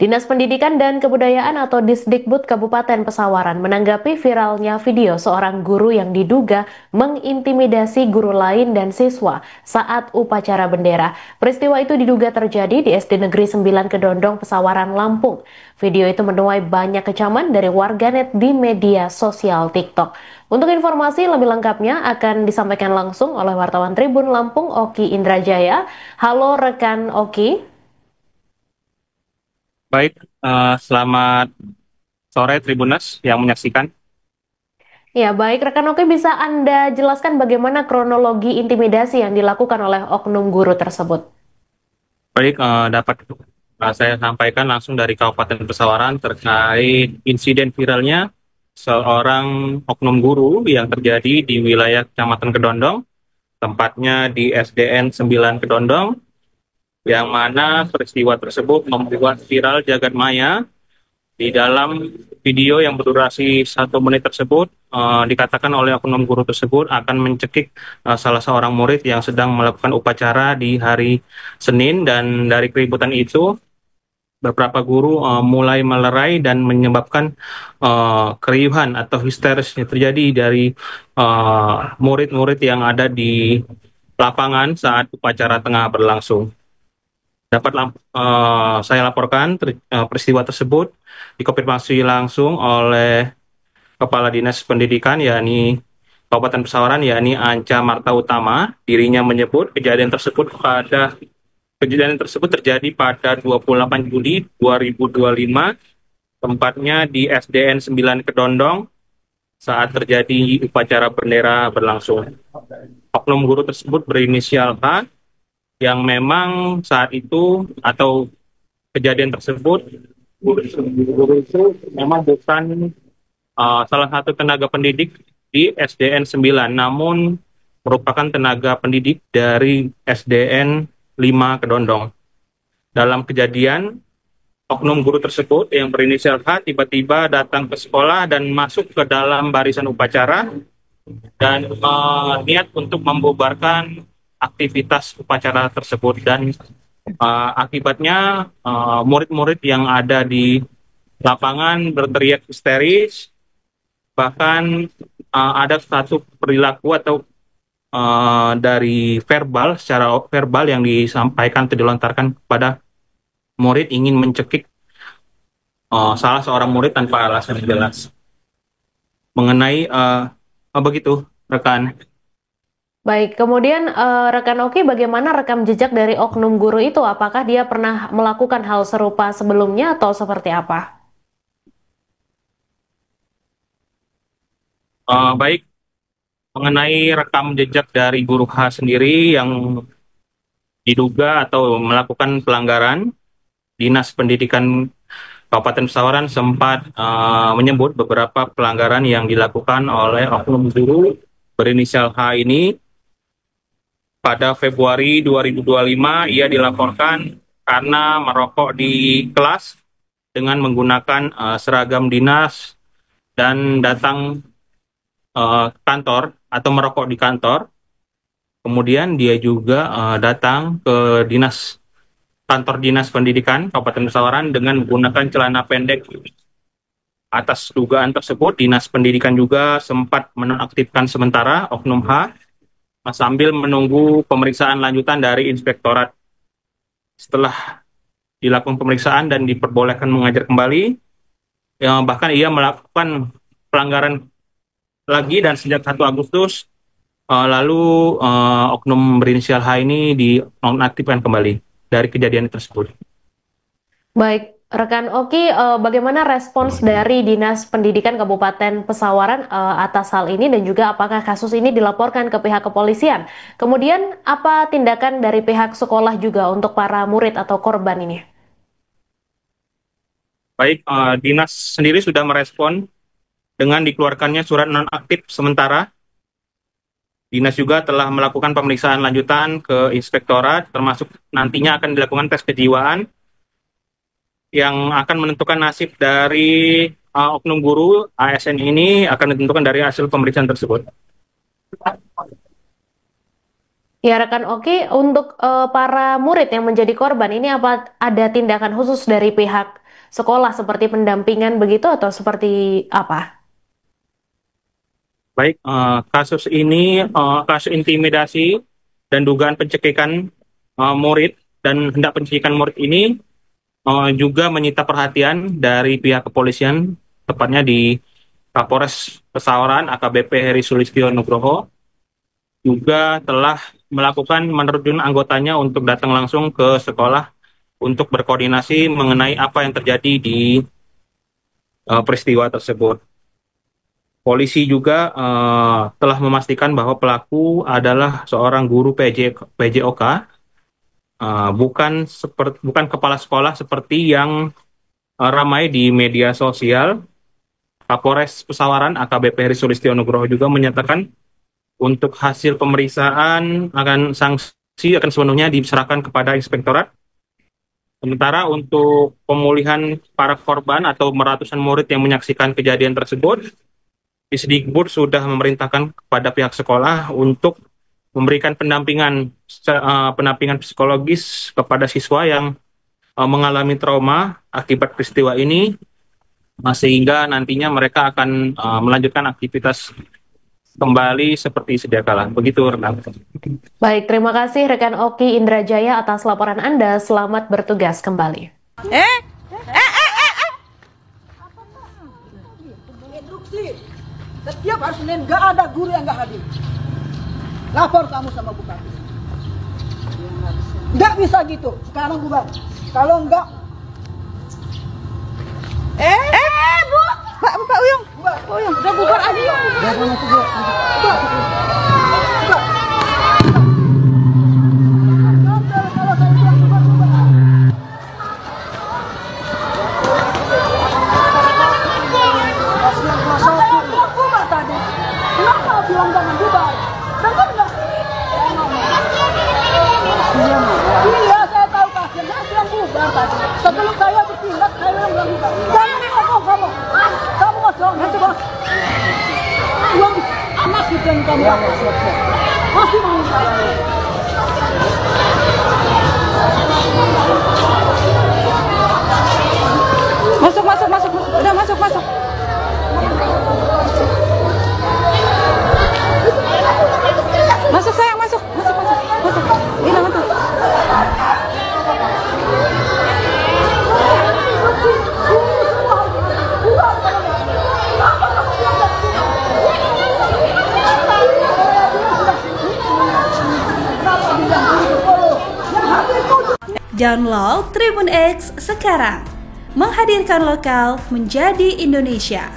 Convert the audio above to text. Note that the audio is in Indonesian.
Dinas Pendidikan dan Kebudayaan atau Disdikbud Kabupaten Pesawaran menanggapi viralnya video seorang guru yang diduga mengintimidasi guru lain dan siswa saat upacara bendera. Peristiwa itu diduga terjadi di SD Negeri 9 Kedondong, Pesawaran, Lampung. Video itu menuai banyak kecaman dari warganet di media sosial TikTok. Untuk informasi lebih lengkapnya akan disampaikan langsung oleh wartawan Tribun Lampung, Oki Indrajaya. Halo rekan Oki. Baik, selamat sore Tribuners yang menyaksikan. Ya, baik rekan Oki, bisa Anda jelaskan bagaimana kronologi intimidasi yang dilakukan oleh oknum guru tersebut? Baik, dapat saya sampaikan langsung dari Kabupaten Pesawaran terkait insiden viralnya seorang oknum guru yang terjadi di wilayah Kecamatan Kedondong, tempatnya di SDN 9 Kedondong, yang mana peristiwa tersebut membuat viral jagat maya. Di dalam video yang berdurasi 1 menit tersebut, dikatakan oleh oknum guru tersebut akan mencekik salah seorang murid yang sedang melakukan upacara di hari Senin, dan dari keributan itu beberapa guru mulai melerai dan menyebabkan keriuhan atau histeris yang terjadi dari murid-murid yang ada di lapangan saat upacara tengah berlangsung. Saya laporkan peristiwa tersebut dikonfirmasi langsung oleh Kepala Dinas Pendidikan yakni Kabupaten Pesawaran yakni Anca Marta Utama. Dirinya menyebut kejadian tersebut terjadi pada 28 Juli 2025, tempatnya di SDN 9 Kedondong saat terjadi upacara bendera berlangsung. Oknum guru tersebut berinisial H, yang memang saat itu atau kejadian tersebut guru itu memang bukan salah satu tenaga pendidik di SDN 9, namun merupakan tenaga pendidik dari SDN 5 Kedondong. Dalam kejadian, oknum guru tersebut yang berinisial H tiba-tiba datang ke sekolah dan masuk ke dalam barisan upacara dan niat untuk membubarkan aktivitas upacara tersebut, dan akibatnya murid-murid yang ada di lapangan berteriak histeris. Bahkan ada satu perilaku atau dari secara verbal yang disampaikan atau dilontarkan kepada murid ingin mencekik salah seorang murid tanpa alasan yang jelas. Mengenai begitu, rekan. Baik, kemudian rekan Oki, bagaimana rekam jejak dari oknum guru itu? Apakah dia pernah melakukan hal serupa sebelumnya atau seperti apa? Baik, mengenai rekam jejak dari guru H sendiri yang diduga atau melakukan pelanggaran, Dinas Pendidikan Kabupaten Pesawaran sempat menyebut beberapa pelanggaran yang dilakukan oleh oknum guru berinisial H ini. Pada Februari 2025, ia dilaporkan karena merokok di kelas dengan menggunakan seragam dinas dan datang kantor atau merokok di kantor. Kemudian dia juga datang ke kantor Dinas Pendidikan Kabupaten Pesawaran dengan menggunakan celana pendek. Atas dugaan tersebut, Dinas Pendidikan juga sempat menonaktifkan sementara oknum H sambil menunggu pemeriksaan lanjutan dari inspektorat. Setelah dilakukan pemeriksaan dan diperbolehkan mengajar kembali, bahkan ia melakukan pelanggaran lagi, dan sejak 1 Agustus lalu oknum berinisial H ini dinonaktifkan kembali dari kejadian tersebut. Baik, rekan Oki, bagaimana respons dari Dinas Pendidikan Kabupaten Pesawaran atas hal ini dan juga apakah kasus ini dilaporkan ke pihak kepolisian? Kemudian apa tindakan dari pihak sekolah juga untuk para murid atau korban ini? Baik, dinas sendiri sudah merespon dengan dikeluarkannya surat nonaktif sementara. Dinas juga telah melakukan pemeriksaan lanjutan ke inspektorat, termasuk nantinya akan dilakukan tes kejiwaan yang akan menentukan nasib dari oknum guru ASN ini akan ditentukan dari hasil pemeriksaan tersebut. Ya, rekan Oki, untuk para murid yang menjadi korban ini apa ada tindakan khusus dari pihak sekolah seperti pendampingan begitu atau seperti apa? Baik, kasus ini kasus intimidasi dan dugaan pencekikan murid dan hendak pencekikan murid ini juga menyita perhatian dari pihak kepolisian, tepatnya di Kapolres Pesawaran AKBP Heri Sulistyo Nugroho, juga telah melakukan menerjun anggotanya untuk datang langsung ke sekolah untuk berkoordinasi mengenai apa yang terjadi di peristiwa tersebut. Polisi juga telah memastikan bahwa pelaku adalah seorang guru PJOK, bukan kepala sekolah seperti yang ramai di media sosial. Kapolres Pesawaran AKBP Heri Sulistyo Nugroho juga menyatakan untuk hasil pemeriksaan sanksi akan sepenuhnya diserahkan kepada inspektorat. Sementara untuk pemulihan para korban atau ratusan murid yang menyaksikan kejadian tersebut, Disdikbud sudah memerintahkan kepada pihak sekolah untuk memberikan pendampingan psikologis kepada siswa yang mengalami trauma akibat peristiwa ini, sehingga nantinya mereka akan melanjutkan aktivitas kembali seperti sedia kala. Begitu, rekan. Baik, terima kasih rekan Oki Indrajaya atas laporan Anda. Selamat bertugas kembali. Setiap hari Senin gak ada guru yang gak hadir. Lapor kamu sama bupati. Gak bisa gitu. Sekarang bubar. Kalau enggak, Bu, Pak Uyung. bubar. Pak Uyung, udah bubar aja yuk. Kalau saya bilang bubar, bubar. Saya bilang bubar tadi. Kenapa bilang jangan bubar? Dengar nggak? Iya, saya tahu pasien. Saya bilang bubar tadi. Sebelum saya bertindak, saya bilang bubar. Jangan ngomong kamu. Kamu masuk, bos. Uang anak itu yang kamu masih mau saya. Masuk. Udah masuk. Masuk sayang, masuk. Ini masuk. Download Tribun X sekarang, menghadirkan lokal menjadi Indonesia.